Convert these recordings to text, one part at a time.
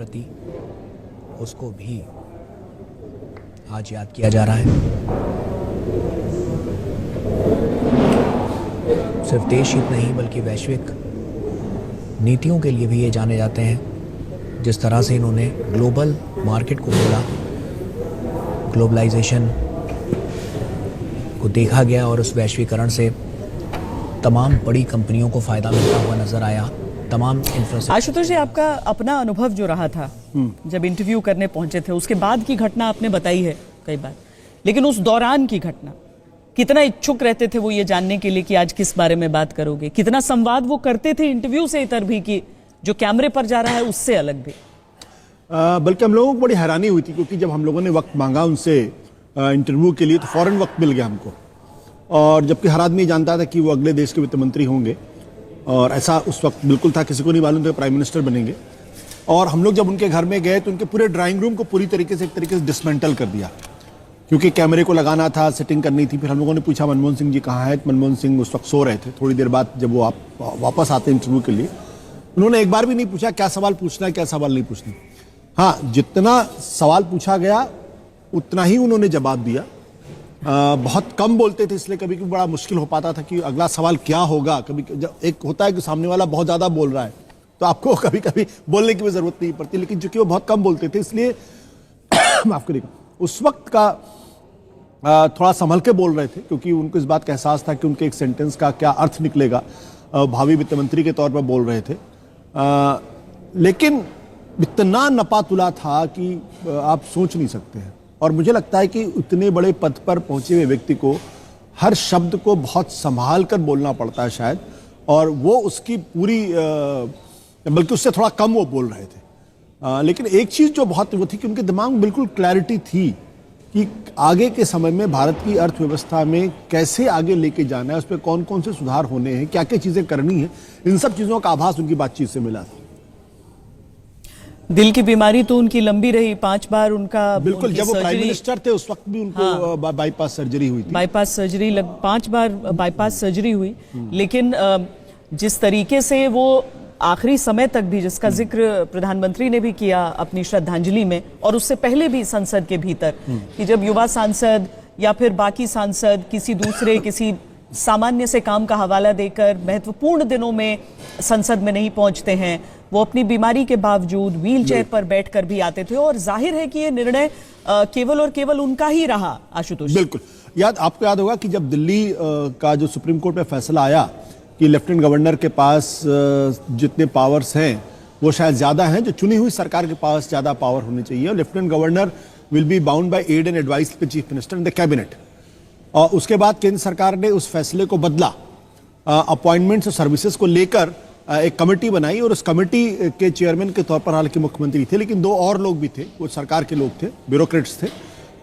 प्रति, उसको भी आज याद किया जा रहा है। सिर्फ देश हित नहीं बल्कि वैश्विक नीतियों के लिए भी ये जाने जाते हैं। जिस तरह से इन्होंने ग्लोबल मार्केट को बोला, ग्लोबलाइजेशन को देखा गया और उस वैश्वीकरण से तमाम बड़ी कंपनियों को फ़ायदा मिलता हुआ नज़र आया। तमाम इंफ्रास्ट्रक्चर। आशुतोष जी, आपका अपना अनुभव जो रहा था जब इंटरव्यू करने पहुंचे थे, उसके बाद की घटना आपने बताई है कई बार, लेकिन उस दौरान की घटना, कितना इच्छुक रहते थे वो ये जानने के लिए कि आज किस बारे में बात करोगे? कितना संवाद वो करते थे इंटरव्यू से इतर भी कि जो कैमरे पर जा रहा है उससे अलग भी? बल्कि हम लोगों को बड़ी हैरानी हुई थी, क्योंकि जब हम लोगों ने वक्त मांगा उनसे इंटरव्यू के लिए तो फौरन वक्त मिल गया हमको, और जबकि हर आदमी जानता था कि वो अगले देश के वित्त मंत्री होंगे, और ऐसा उस वक्त बिल्कुल था, किसी को नहीं मालूम था प्राइम मिनिस्टर बनेंगे। और हम लोग जब उनके घर में गए तो उनके पूरे ड्राइंग रूम को पूरी तरीके से डिसमेंटल कर दिया, क्योंकि कैमरे को लगाना था, सेटिंग करनी थी। फिर हम लोगों ने पूछा मनमोहन सिंह जी कहाँ हैं? मनमोहन सिंह उस वक्त सो रहे थे। थोड़ी देर बाद जब वो वापस आते इंटरव्यू के लिए, उन्होंने एक बार भी नहीं पूछा क्या सवाल पूछना है, क्या सवाल नहीं पूछना। हाँ, जितना सवाल पूछा गया उतना ही उन्होंने जवाब दिया। बहुत कम बोलते थे, इसलिए कभी कभी बड़ा मुश्किल हो पाता था कि अगला सवाल क्या होगा। कभी एक होता है कि सामने वाला बहुत ज़्यादा बोल रहा है तो आपको कभी कभी बोलने की भी ज़रूरत नहीं पड़ती, लेकिन चूंकि वो बहुत कम बोलते थे इसलिए माफ़ करिएगा, उस वक्त का थोड़ा संभल के बोल रहे थे, क्योंकि उनको इस बात का एहसास था कि उनके एक सेंटेंस का क्या अर्थ निकलेगा। भावी वित्त मंत्री के तौर पर बोल रहे थे, लेकिन इतना नपा तुला था कि आप सोच नहीं सकते हैं। और मुझे लगता है कि उतने बड़े पद पर पहुंचे हुए व्यक्ति को हर शब्द को बहुत संभाल कर बोलना पड़ता है शायद, और वो उसकी पूरी बल्कि उससे थोड़ा कम वो बोल रहे थे। लेकिन एक चीज़ जो बहुत वो थी कि उनके दिमाग में बिल्कुल क्लैरिटी थी कि आगे के समय में भारत की अर्थव्यवस्था में कैसे आगे लेके जाना है, उस पर कौन कौन से सुधार होने हैं, क्या क्या चीज़ें करनी है, इन सब चीज़ों का आभास उनकी बातचीत से मिला था। दिल की बीमारी तो उनकी लंबी रही, 5 बार उनका बिल्कुल, जब वो प्राइम मिनिस्टर थे उस वक्त भी उनको बाईपास सर्जरी हुई थी। बाईपास सर्जरी 5 बार बाईपास सर्जरी हुई। लेकिन जिस तरीके से वो आखिरी समय तक भी, जिसका जिक्र प्रधानमंत्री ने भी किया अपनी श्रद्धांजलि में, और उससे पहले भी संसद के भीतर, कि जब युवा सांसद या फिर बाकी सांसद किसी दूसरे किसी सामान्य से काम का हवाला देकर महत्वपूर्ण दिनों में संसद में नहीं पहुंचते हैं, वो अपनी बीमारी के बावजूद व्हील चेयर पर बैठकर भी आते थे। और जाहिर है कि ये निर्णय केवल और केवल उनका ही रहा। आशुतोष, बिल्कुल आपको याद होगा कि जब दिल्ली का जो सुप्रीम कोर्ट में फैसला आया कि लेफ्टिनेंट गवर्नर के पास जितने पावर्स हैं वो शायद ज्यादा हैं, जो चुनी हुई सरकार के पास ज्यादा पावर होनी चाहिए, और lieutenant governor will be bound by aid and advice to chief minister in the cabinet. और उसके बाद केंद्र सरकार ने उस फैसले को बदला, अपॉइंटमेंट्स और सर्विसेज को लेकर एक कमेटी बनाई, और उस कमेटी के चेयरमैन के तौर पर हालांकि मुख्यमंत्री थे, लेकिन 2 और लोग भी थे, वो सरकार के लोग थे, ब्यूरोक्रेट्स थे।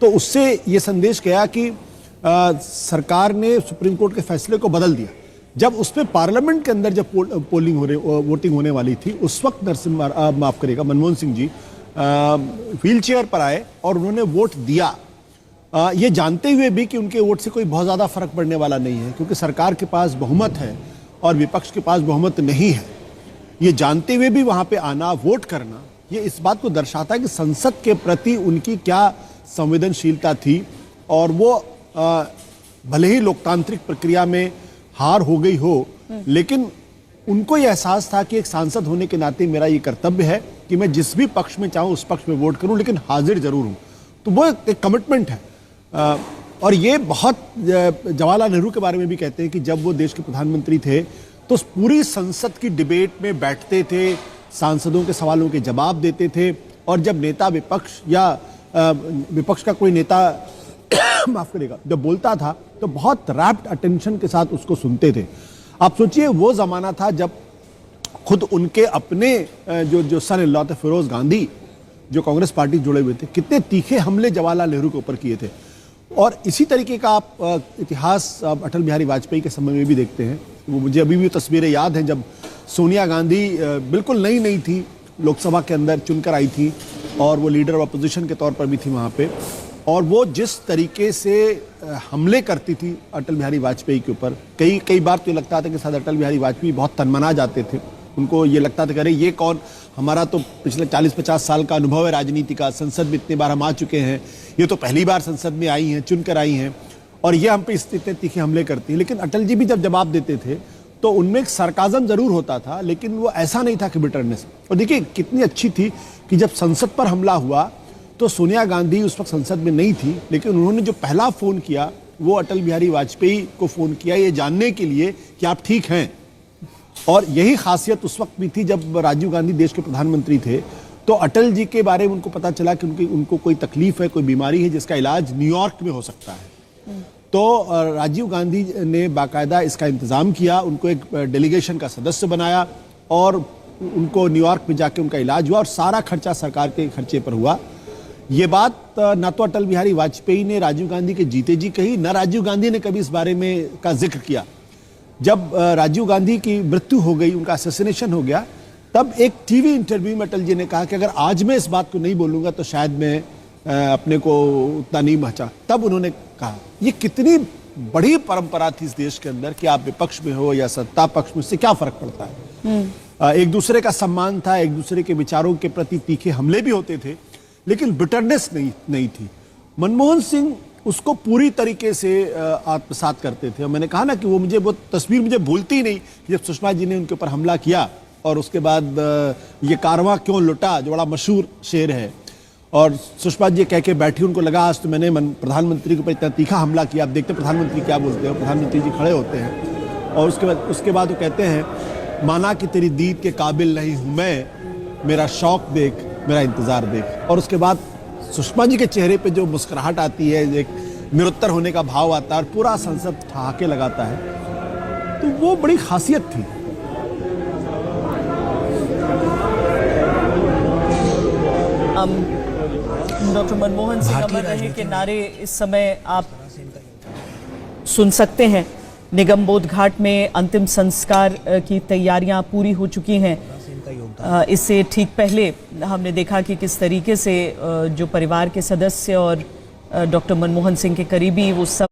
तो उससे ये संदेश गया कि सरकार ने सुप्रीम कोर्ट के फैसले को बदल दिया। जब उस पर पार्लियामेंट के अंदर जब वोटिंग होने वाली थी, उस वक्त मनमोहन सिंह जी व्हील चेयर पर आए और उन्होंने वोट दिया, ये जानते हुए भी कि उनके वोट से कोई बहुत ज़्यादा फर्क पड़ने वाला नहीं है, क्योंकि सरकार के पास बहुमत है और विपक्ष के पास बहुमत नहीं है। ये जानते हुए भी वहाँ पे आना, वोट करना, ये इस बात को दर्शाता है कि संसद के प्रति उनकी क्या संवेदनशीलता थी। और वो भले ही लोकतांत्रिक प्रक्रिया में हार हो गई हो, लेकिन उनको ये एहसास था कि एक सांसद होने के नाते मेरा ये कर्तव्य है कि मैं जिस भी पक्ष में चाहूँ उस पक्ष में वोट करूँ, लेकिन हाजिर जरूर हूँ। तो वो एक कमिटमेंट है। और ये बहुत जवाहरलाल नेहरू के बारे में भी कहते हैं कि जब वो देश के प्रधानमंत्री थे तो पूरी संसद की डिबेट में बैठते थे, सांसदों के सवालों के जवाब देते थे, और जब नेता विपक्ष या विपक्ष का कोई नेता माफ करेगा जब बोलता था तो बहुत रैप्ट अटेंशन के साथ उसको सुनते थे। आप सोचिए वो जमाना था जब खुद उनके अपने जो सन इन लॉ थे फिरोज गांधी, जो कांग्रेस पार्टी जुड़े हुए थे, कितने तीखे हमले जवाहरलाल नेहरू के ऊपर किए थे। और इसी तरीके का आप इतिहास अटल बिहारी वाजपेयी के समय में भी देखते हैं। वो मुझे अभी भी तस्वीरें याद हैं जब सोनिया गांधी बिल्कुल नई थी, लोकसभा के अंदर चुनकर आई थी, और वो लीडर ऑफ अपोजिशन के तौर पर भी थी वहाँ पे, और वो जिस तरीके से हमले करती थी अटल बिहारी वाजपेयी के ऊपर, कई बार तो लगता था कि शायद अटल बिहारी वाजपेयी बहुत तनमना जाते थे उनको ये लगता था कि अरे ये कौन, हमारा तो पिछले 40-50 साल का अनुभव है राजनीति का, संसद में इतनी बार हम आ चुके हैं, ये तो पहली बार संसद में आई हैं, चुनकर आई हैं और ये हम पे इतने तीखे हमले करती हैं। लेकिन अटल जी भी जब जवाब देते थे तो उनमें एक सरकाजम जरूर होता था, लेकिन वो ऐसा नहीं था कि बिटरनेस। और देखिए कितनी अच्छी थी कि जब संसद पर हमला हुआ तो सोनिया गांधी उस वक्त संसद में नहीं थी, लेकिन उन्होंने जो पहला फोन किया वो अटल बिहारी वाजपेयी को फोन किया, ये जानने के लिए कि आप ठीक हैं। और यही खासियत उस वक्त भी थी जब राजीव गांधी देश के प्रधानमंत्री थे, तो अटल जी के बारे में उनको पता चला कि उनको कोई तकलीफ है, कोई बीमारी है जिसका इलाज न्यूयॉर्क में हो सकता है। तो राजीव गांधी ने बाकायदा इसका इंतजाम किया, उनको एक डेलीगेशन का सदस्य बनाया और उनको न्यूयॉर्क में जाके उनका इलाज हुआ और सारा खर्चा सरकार के खर्चे पर हुआ। ये बात न तो अटल बिहारी वाजपेयी ने राजीव गांधी के जीते जी कही, न राजीव गांधी ने कभी इस बारे में का जिक्र किया। जब राजीव गांधी की मृत्यु हो गई, उनका असैसिनेशन हो गया, तब एक टीवी इंटरव्यू में अटल जी ने कहा कि अगर आज मैं इस बात को नहीं बोलूंगा तो शायद मैं अपने को उतना नहीं बचा। तब उन्होंने कहा, ये कितनी बड़ी परंपरा थी इस देश के अंदर कि आप विपक्ष में हो या सत्ता पक्ष में, इससे क्या फर्क पड़ता है। एक दूसरे का सम्मान था, एक दूसरे के विचारों के प्रति तीखे हमले भी होते थे, लेकिन बिटरनेस नहीं थी। मनमोहन सिंह उसको पूरी तरीके से आत्मसात करते थे। और मैंने कहा ना कि वो तस्वीर मुझे भूलती ही नहीं कि जब सुषमा जी ने उनके ऊपर हमला किया और उसके बाद ये कारवां क्यों लुटा, जो बड़ा मशहूर शेर है, और सुषमा जी कह के बैठी, उनको लगा आज तो मैंने प्रधानमंत्री के ऊपर इतना तीखा हमला किया। आप देखते प्रधानमंत्री क्या बोलते हो, प्रधानमंत्री जी खड़े होते हैं और उसके बाद वो कहते हैं, माना कि तेरी दीद के काबिल नहीं हूं मैं, मेरा शौक देख, मेरा इंतजार देख। और उसके बाद सुषमा जी के चेहरे पे जो मुस्कुराहट आती है, एक निरुत्तर होने का भाव आता है और पूरा संसद ठहाके लगाता है, तो वो बड़ी खासियत थी। डॉक्टर मनमोहन सिंह अमर रहे के नारे इस समय आप सुन सकते हैं। निगमबोध घाट में अंतिम संस्कार की तैयारियां पूरी हो चुकी हैं। इससे ठीक पहले हमने देखा कि किस तरीके से जो परिवार के सदस्य और डॉक्टर मनमोहन सिंह के करीबी वो सब